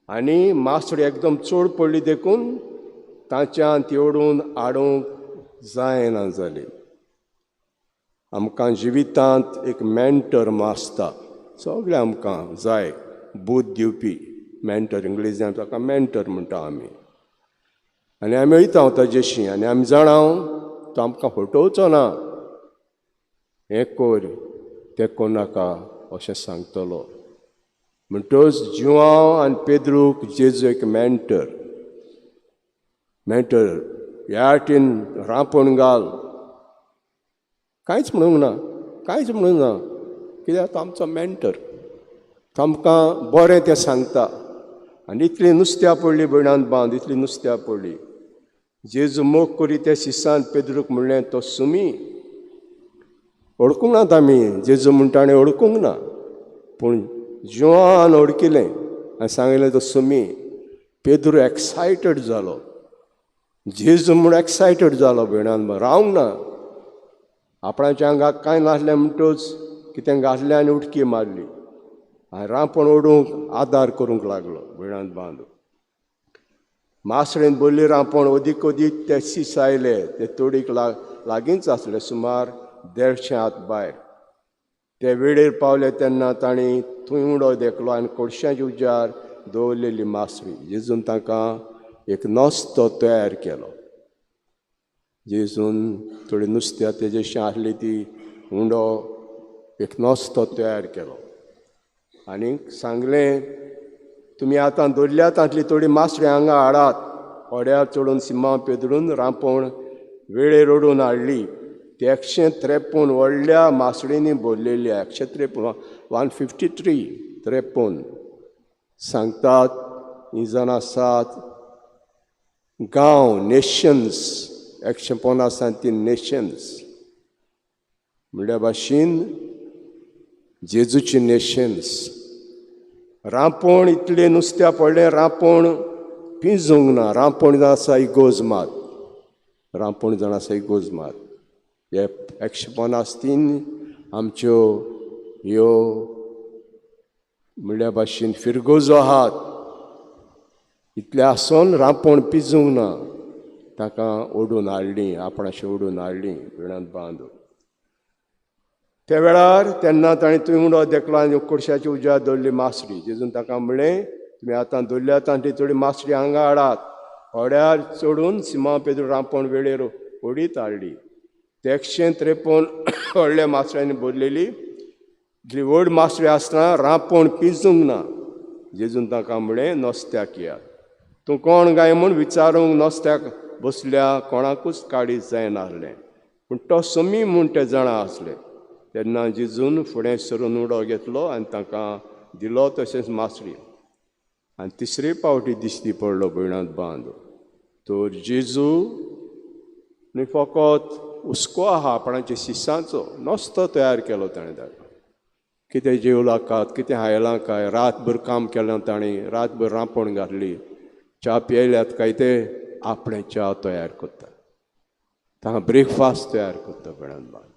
आनी मासळी एकदम चड पडली देखून ताच्यान ती ओडून हाडूंक जायना जाली. आमकां जिवितांत एक मेंटर आसता, सगळें आमकां जाय. बूद दिवपी मेंटर, इंग्लिशींत ताका मेंटर म्हणटा आमी. आनी आमी वयता ताजेशी, आनी आमी जाणां तो आमकां फटोवचो ना. हें कर, तें कोर नाका अशें सांगतलो. म्हणटच जिवांव आनी पेद्रूक जेजू एक मेंटर. ह्या वाटेन रांपोण घाल, कांयच म्हणूंक ना. कित्याक तो आमचो मेंटर. तो आमकां बरें तें सांगता. आनी इतली नुस्त्या पडली भयणांत बांद, इतली नुस्त्या पडली. जेजू मोग करी त्या शिसान पेद्रूक म्हणलें तो सुमी. ओळखूंक नात आमी, जेजू म्हणटा आनी ओळखूंक ना, पूण जिवान ओळखिलें आनी सांगलें तो सुमी. पेद्रू एक्सायटेड जालो, जेजू म्हूण एक्सायटेड जालो भयणान, रावंक ना. आपणाच्या आंगाक कांय नासलें म्हणटूच कितें घातलें आनी उडकी मारली आनी रांपण ओडूंक आदार करूंक लागलो भयणान बांदून. मासळेन बोल्ली रांपण ओदीक ओदीक ते शीस आयले, ते तोडीक लागींच आसले, सुमार 150 हात भायर. ते वेळेर पावले तेन्ना तांणी थंय उंडो देखलो आनी कोळशांच्या उजार दवरलेली मासळी. जेजून तांकां एक नस्तो तयार केलो. जेजून थोडी नुस्त्या तेजेशी आसली ती उंडो एक नस्तो तयार केलो आनी सांगलें, तुमी आतां दवरल्या तांतली थोडी मासळी हांगा हाडात. होड्यार चडून सिमा पेदरून रांपोण वेळेर ओडून हाडली. ती 153 व्हडल्या मासळींनी भरलेली, 153 153 53 सांगतात. हीं जाणां 7 गांव, नेशन्स, 153 नेशन्स म्हणल्या भाशेन जेजूची नेशन्स. रांपोण इतलें नुस्त्या पडलें, रांपोण पिंजूंक ना. रांपोण जावन आसा इगोज मात. हे 153 आमच्यो ह्यो म्हणल्या भाशेन फिरगोजो आहात. इतलें आसोन रांपोण पिंजूंक ना. ताका ओडून हाडलीं, आपणाशी ओडून हाडलीं विणांत बांदून. त्या वेळार तेन्ना ताणें थंय उंडो देखलो आनी कोळशाची उजार दवरली मासळी. जेजून ताका म्हणलें, तुमी आतां दवरल्या तांतली थोडी मासळी हांगा हाडात. होड्यार चडून सिमा पेद्रू रांपोण वेळेर ओडीत हाडली. ते 153 व्हडल्या मासळ्यांनी भरलेली इतली व्हड मासळी आसतना रांपोण पिंजूंक ना. जेजून ताका म्हणलें, नुस्त्याक या. तूं कोण काय म्हूण विचारूंक नुस्त्याक बसल्या कोणाकूच काडीत जायनासलें, पूण तो सुमी म्हूण ते जाणा आसले. तेन्ना जेजून फुडें सरून उडो घेतलो आनी तांकां दिलो तशेंच मासळी. आनी तिसरे फावटी दिश्टी पडलो भयणांत बांदून. तर जेजू न्ही फकत हुस्को आहा आपणाच्या शिश्यांचो, नुस्तो तयार केलो ताणें ताका. कितें जेवला कात, कितें हायलां काय, रातभर काम केलें ताणें, रातभर रांपोण घातली, च्या पियेल्यात काय ते आपणें च्या तयार करता, तांकां ब्रेकफास्ट तयार करता भयणांत बांदून.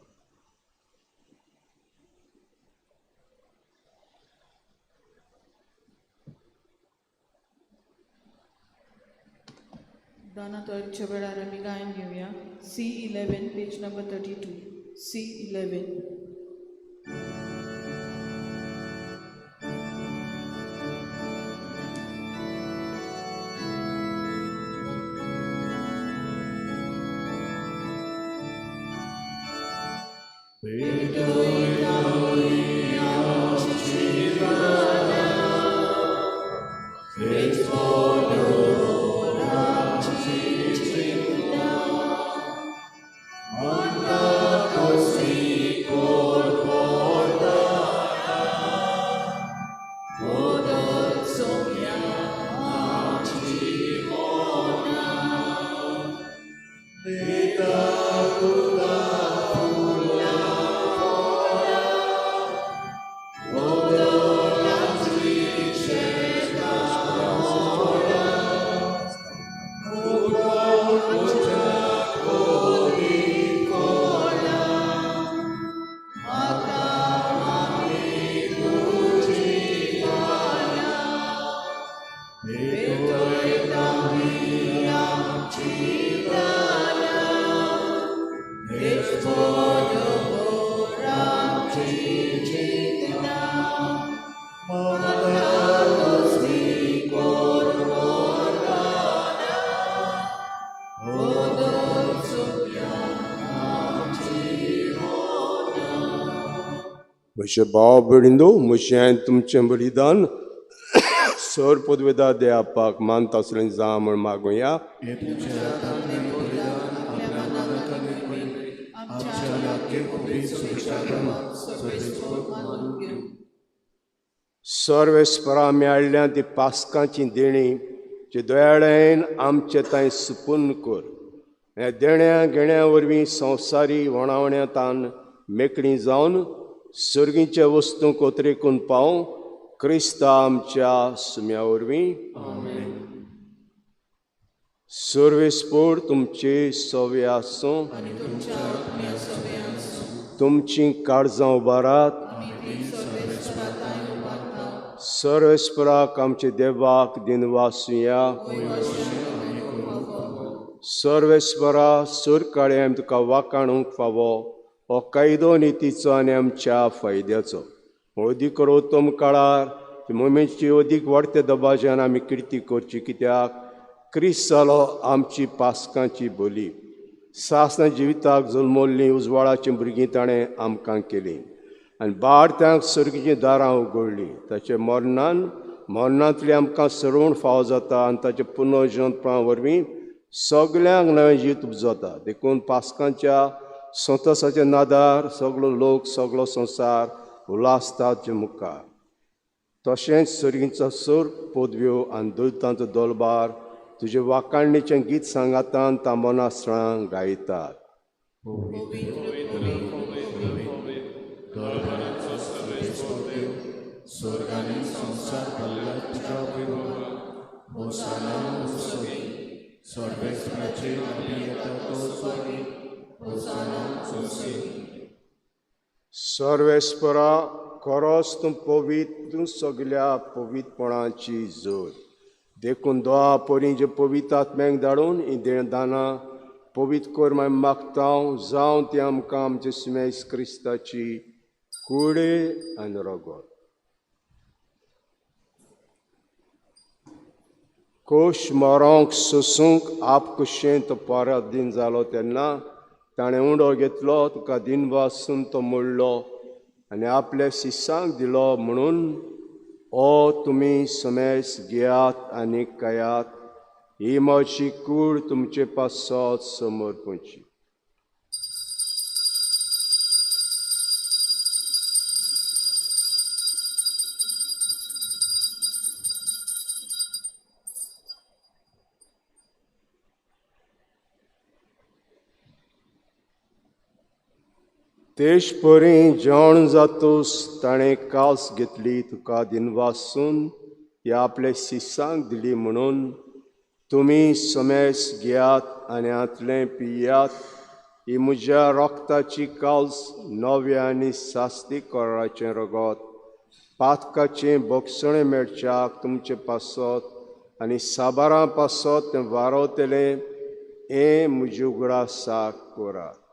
दानातोरच्या वेळार आमी गायन घेवया. C11 page number 32. C11. म्हजे भाव भयणींनो, म्हजें तुमचें बलिदान सर पदवेदार देवापाक मानता आसलें जा म्हूण मागुया. सर्वेस्परा मेळ्ळ्या ती पास्काची देणी जे दयाळेन आमचे तांय सुपूर्ण कर. हे देण्या घेण्या वरवीं संवसारी वणावण्यांतान मेकळीं जावन सर्गीच्या वस्तू कोतरेकून पावूं क्रिस्ता आमच्या सुम्या वरवीं सर्वेस्पोर तुमचे सवे आसूं तुमची काळजां उबारात सर्वेस्पराक आमचे देवाक दिनवासुया सर्वेस्परा सूर काळे आमी तुका वाकाणूंक फावो हो कायदो नितीचो आनी आमच्या फायद्याचो अदीक उत्तम काळार मोमेची अदीक वाडत्या दबाज्यान आमी किर्ती करची कित्याक क्रिस्त जालो आमची पासकांची बोली सासना जिविताक जल्मल्लीं उजवाडाचीं भुरगीं ताणें आमकां केलीं आनी बारत्यांक सर्गीचीं दारां उगडलीं ताचे मरणांतली आमकां सरवण फावो जाता आनी ताचे पुनर्जन्मा वरवीं सगल्यांक नवें जीत उपजता देखून पासकांच्या संतोसाच्या नादार सगळो लोक सगळो संवसार उलासताचे मुखार तशेंच सर्गींचो सूर पदव्यो आनी दुतांचो दोलबार तुजे वाकाणणेचें गीत सांगातान तांबोनासत्रां गायतात सर्वेस्परा खरोच तूं पवित्र तूं सगल्या पवित्रपणाची जोड देखून दोळा परी जे पवित्र आत्म्याक धाडून ही देणदानां पवित्र कोर मागता जावं ती आमकां आमचे सुमेस क्रिस्ताची कुडे आनी रगत कोश मरोंक सोसूंक आपकुशें तो पराधीन जालो तेन्ना ताणें उंडो घेतलो तुका दिनवासून तो मोडलो आनी आपल्या शिश्यांक दिलो म्हणून ओ तुमी समेस घेयात आनी कयात ही म्हजी कूड तुमचे पासत समर्पणची तेश परी जेवण जातूस ताणें कास घेतली तुका दिनवासून ती आपल्या शिश्यांक दिली म्हणून तुमी समेस घेयात आनी आतलें पियात ही म्हज्या रोगताची काल्स नव्या आनी सास्ती कराराचें रगत पातकाचें भोगसणें मेळच्याक तुमचे पासत आनी साबारां पासत तें वारवतलें हें म्हजे उगडासाक करात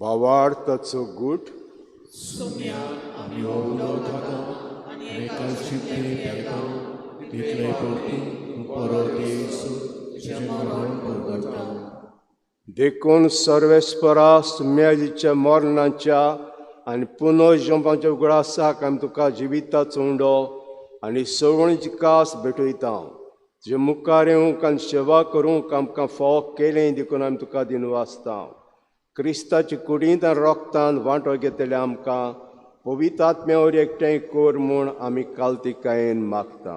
भावार्थाचो गूट देखून सर्वेस्परा सुम्याजीच्या मरणाच्या आनी पुनर्जन्माच्या उगडासाक आमी तुका जिविताचो उंडो आनी सवणीची कास भेटयता तुजे मुखार येवंक आनी सेवा करूंक आमकां फावो केलें देखून आमी तुका दिनवासता क्रिस्ताची कुडींत आनी रोगतान वांटो घेतले आमकां पवित्र आत्म्या वरवीं एकठांय कोर म्हूण आमी काल्तिकायेन मागता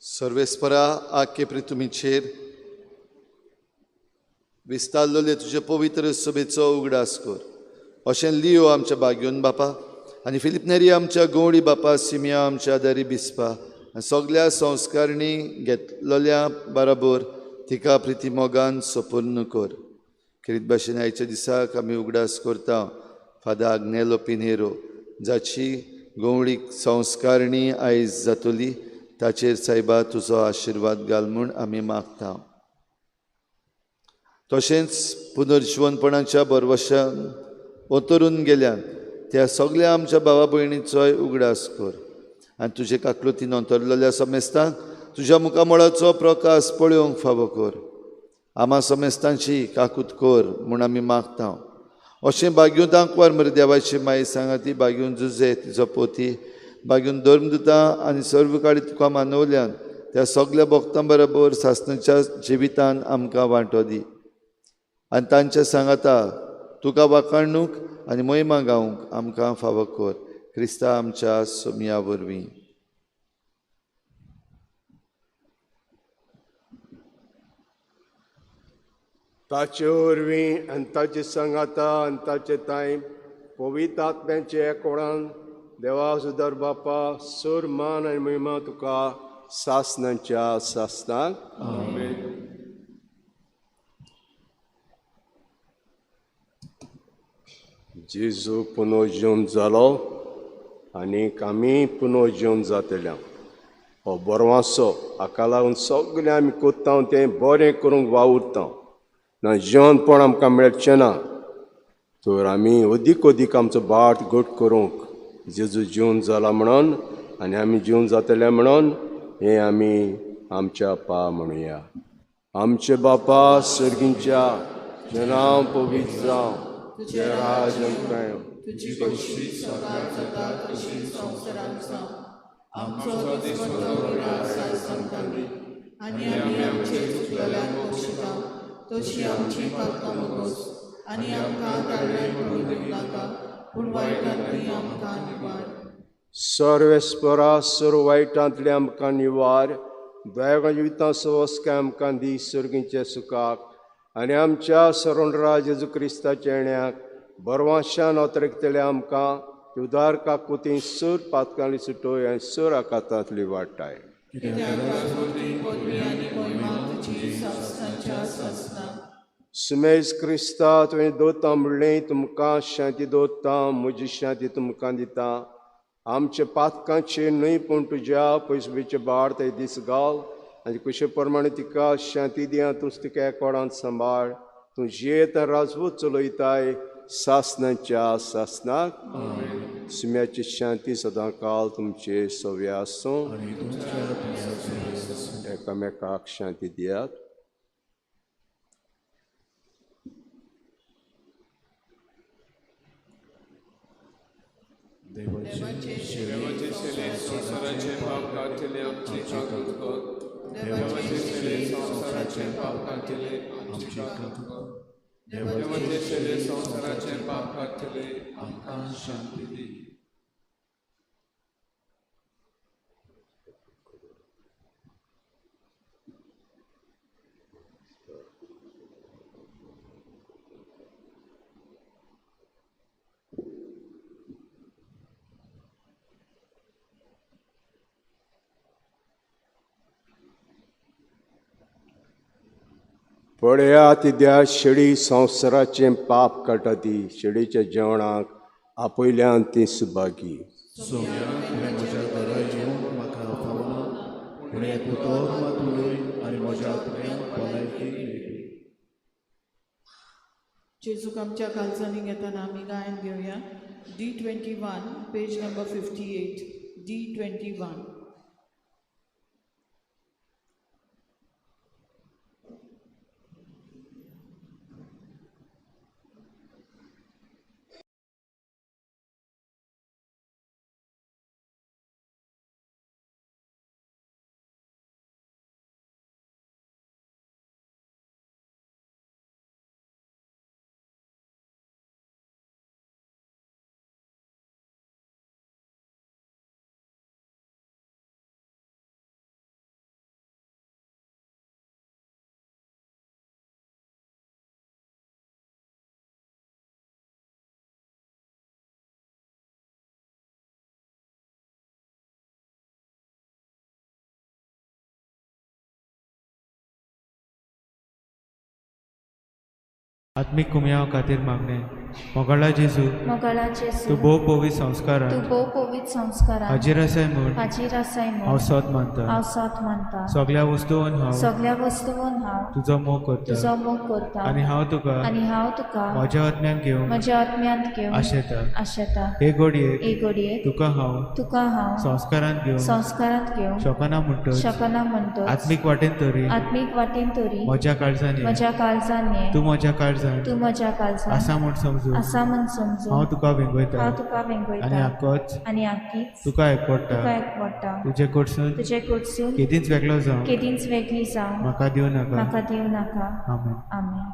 सर्वेस्परा आख्खे पृथ्वीचेर विस्तारलेले तुजे पवित्र सभेचो उगडास कर अशें लियो आमच्या बागयोन बापा आनी फिलिप नेरी आमच्या गवळी बापा सिमिया आमच्या दारी बिस्पा सगळ्या संस्कारणी घेतलेल्या बराबर तिका प्रिती मोगान सपूर्ण कर किरीत भाशेन आयच्या दिसाक आमी उगडास करता फादर आग्नेलो पिनेरो जाची गवळीक संस्कारणी आयज जातली ताचेर सायबा तुजो आशिर्वाद घाल म्हूण आमी मागता तशेंच पुनर्जीवनपणाच्या बरवशान ओतरून गेल्यान त्या सगळ्या आमच्या भावा भयणीचोय उगडास कर आनी तुजे काकलुतीन अंतरलेल्या समेस्तांक तुज्या मुखामळाचो प्रकाश पळोवंक फावो कर आमा समेस्तांची काकूत कोर म्हूण आमी मागता अशें बाग्युतांक वर मरे देवाची माई सांगा ती बाग्यून झुजे तिचो पोती बाग्यून धर्मदुतां आनी सर्व काळी तुका मानवल्यान त्या सगल्या भक्तां बरोबर सासणाच्या जिवितान आमकां वांटो दी आनी तांच्या सांगाता तुका वाखाणूक आनी महिमा गावंक आमकां फावो कर क्रिस्ता आमच्या सोमया वरवीं ताचे वरवीं आनी ताचे सांगाता आनी ताचे ताईं पवित्र आत्म्याचे कोणान देवा सुदार बापा सोर मान आनी महिमा तुका सासणांच्या सासणाक जेजू पुनर्जीवन जालो आनीक आमी पुनर्जीवन जातल्या हो बरवासो हाका लागून सगळें आमी कोत्ता तें बरें करूंक वावुरता ना जेवणपण आमकां मेळचें ना तर आमी अदीक अदीक आमचो बाट घट करूंक जेजू जीवन जाला म्हणून आनी आमी जीवन जातले म्हणून हें आमी आमच्या पा म्हणुया आमचे बापा सर्गींच्या जें नांव पवित्र जावं तुजें राज आमकां येवं तुजी कशी सदांच जाता तशी संवसारांत जावं आमचो दिसवतो विरास आयज आमकां दी आनी आमी आमचे चुकलेल्यांक बक्षिता तशी आमची पातकां मोगोस आनी आमकां धाडले करूं दिवं नाका पूण वायटांतली आमकां निवार सर्वेस्परा सर्व वायटांतले आमकां निवार दयाच्या जिवितां सवस्काय आमकां दी सर्गींचे सुखाक आनी आमच्या सरोंडरा जेजू क्रिस्ताच्या येण्याक बरवाशान अवतरतले आमकां उदार काकुती सूर पातकांनी सुटोय आनी सूर आकातांतली वाटाय सुमेज क्रिस्ता तुवें दोता म्हणलें तुमकां शांती दोता म्हजी शांती तुमकां दिता आमचे पातकांचे न्हय पूण तुज्या पयसुबेचे बाळ ते दीस घाल आनी कशे प्रमाणे तिका शांती दिया तूंच तिका एकोडांत सांबाळ तूं जेत राजवूत चलयताय सासणांच्या सासणाक सुम्याची शांती सदां काल तुमचे सव्य आसूं एकामेकाक शांती दियात देवाचे सेवे संवसाराचे पाप कातले आमची काकूत कर देवाचे सेवे संवसाराचे पाप कातले आमची काकूत कर देवाचे सेवे संवसाराचे पाप कातले आमकां शांती दी पळयात द्या शेळी संवसाराचें पाप काटा ती शेळीच्या जेवणाक आपयल्यान ती सुभागी म्हज्या घरा येवंक म्हाका फावना पूण एक उतर मात उलय आनी म्हज्या आत्म्याक भलायकी मेळटली जेजूक आमच्या कालचांनी घेताना आमी गायन घेवया D21 पेज नंबर 58 D21 आत्मीक कुमयाव खातीर मागणें मोगाळा जेजू मोगाळा जेजू तूं भोव पवित्र तूं संस्कारांत भोव पवित्र संस्कारांत हाजीर आसाय म्हूण हाजीर आसाय हांव म्हूण सोत मानता हांव सोत मानता सगळ्या वस्तूंन हांव सगळ्या वस्तूंन हांव तुजो मोग करता तुजो मोग करता आनी हांव तुका आनी हांव तुका म्हज्या आत्म्यान घेवन म्हज्या आत्म्यांत घेवन आशेता आशेता हे घडयेक एक घडयेक तुका हांव तुका हांव संस्कारांत घेवन संस्कारांत घेवन शकना म्हणटच शकना म्हणटच आत्मीक वाटेन तरी आत्मीक वाटेन तरी म्हज्या काळजान ये. म्हज्या काळजान ये. तूं म्हज्या काळजान तूं म्हज्या काळजान आसा म्हूण समजू आसा म्हूण समजून हांव तुका वेंगयता हांव तुका आनी वेंगयता आक्कोच आनी आखीच तुका एकपडटा तुका एकवडटा तुजे कडसून तुजे कडसून केदींच वेगळो जावं केदींच वेगळी जावं म्हाका दिवं नाका म्हाका दिवं नाका आमेन आमेन.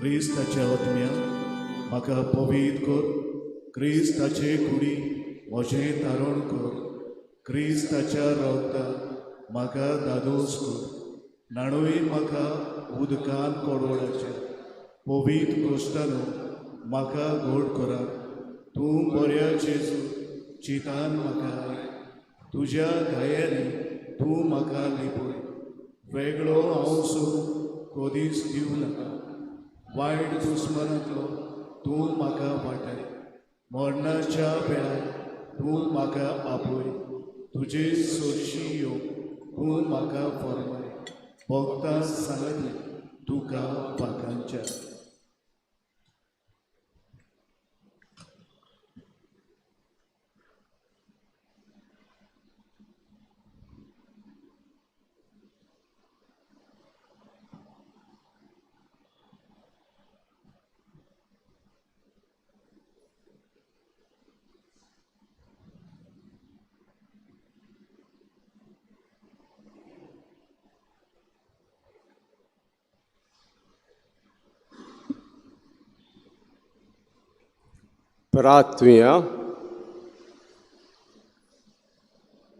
क्रिस्ताच्या आत्म्या म्हाका पवित्र कर, क्रिस्ताचे कुडी म्हजें तारण कर, क्रिस्ताच्या रगताक म्हाका दादोस कर, नाणूय म्हाका उदकान कोडवळाचे पवित्र कोश्टानो म्हाका गोड करा. तूं बऱ्या जेजू चितान म्हाका आय, तुज्या गायांनी तूं म्हाका लिपय, वेगळो हांव सोडून कधीच दिवं नाका. वायट दुस्मनांतलो तूं म्हाका वाटाय, मरणाच्या वेळार तूं म्हाका आपय, तुजे सोडशी येवंक तूं म्हाका फरमाय, भक्तां सांगतली तुका पाखांच्या. प्रार्थया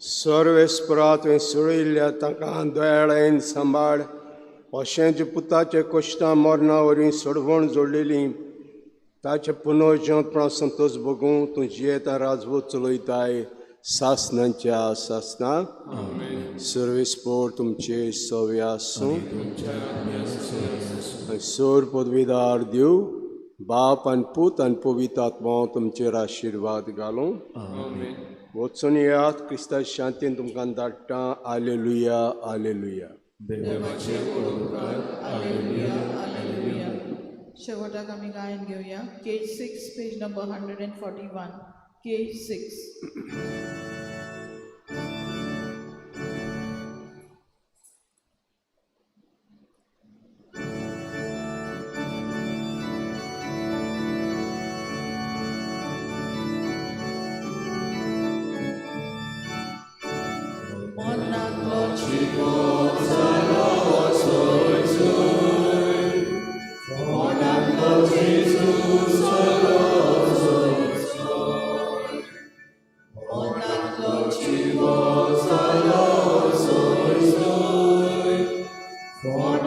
सर्वेस्परा तुवें सोडयल्ल्या ताका दयाळायेन सांबाळ, अशेंच पुताचे कश्टां मरणा वरवीं सोडवण जोडलेली ताचे पुनर्जन्मपणां संतोश भोगूं तूं जियेता राजवट चलयताय सासनांच्या सासनां. सर्वेस्पोर तुमचे सव्या आसूं, सोर पदवीदार दिव बाप आनी पूत आनी पवित्र आत्मा तुमचेर आशिर्वाद घालूं. वचून येयात, क्रिस्ता शांतीन तुमकां धाडटा. आलेलुया आलेलुया. शेवटाक आमी गायन घेवया. केज 6 पेज नंबर 141. केज 6. Lord, Lord,